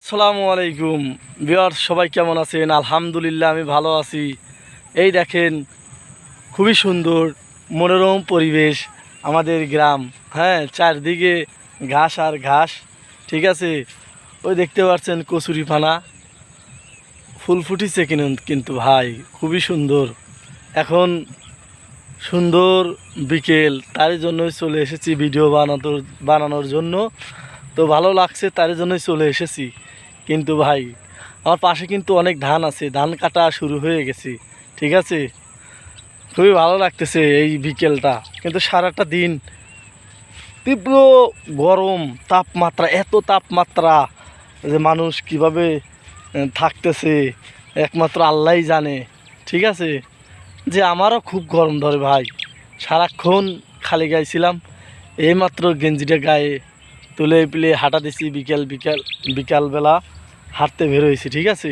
আসসালামু আলাইকুম ভিউয়ার্স, সবাই কেমন আছেন? আলহামদুলিল্লাহ আমি ভালো আছি। এই দেখেন, খুবই সুন্দর মনোরম পরিবেশ আমাদের গ্রাম। হ্যাঁ, চারদিকে ঘাস আর ঘাস। ঠিক আছে, ওই দেখতে পাচ্ছেন কচুরিপানা ফুল ফুটিছে কিন্তু ভাই খুবই সুন্দর। এখন সুন্দর বিকেল, তারই জন্যই চলে এসেছি ভিডিও বানানোর জন্য। তো ভালো লাগছে, তার জন্যই চলে এসেছি। কিন্তু ভাই, আমার পাশে কিন্তু অনেক ধান আছে, ধান কাটা শুরু হয়ে গেছে। ঠিক আছে, খুবই ভালো লাগতেছে এই বিকেলটা। কিন্তু সারাটা দিন তীব্র গরম, তাপমাত্রা, এত তাপমাত্রা যে মানুষ কিভাবে থাকতেছে একমাত্র আল্লাহই জানে। ঠিক আছে, যে আমারও খুব গরম ধরে ভাই। সারাক্ষণ খালি গায়ে ছিলাম, এইমাত্র গেঞ্জিটা গায়ে তুলে পিলে হাঁটা দিছি। বিকালবেলা হাঁটতে বের হয়েছি। ঠিক আছে।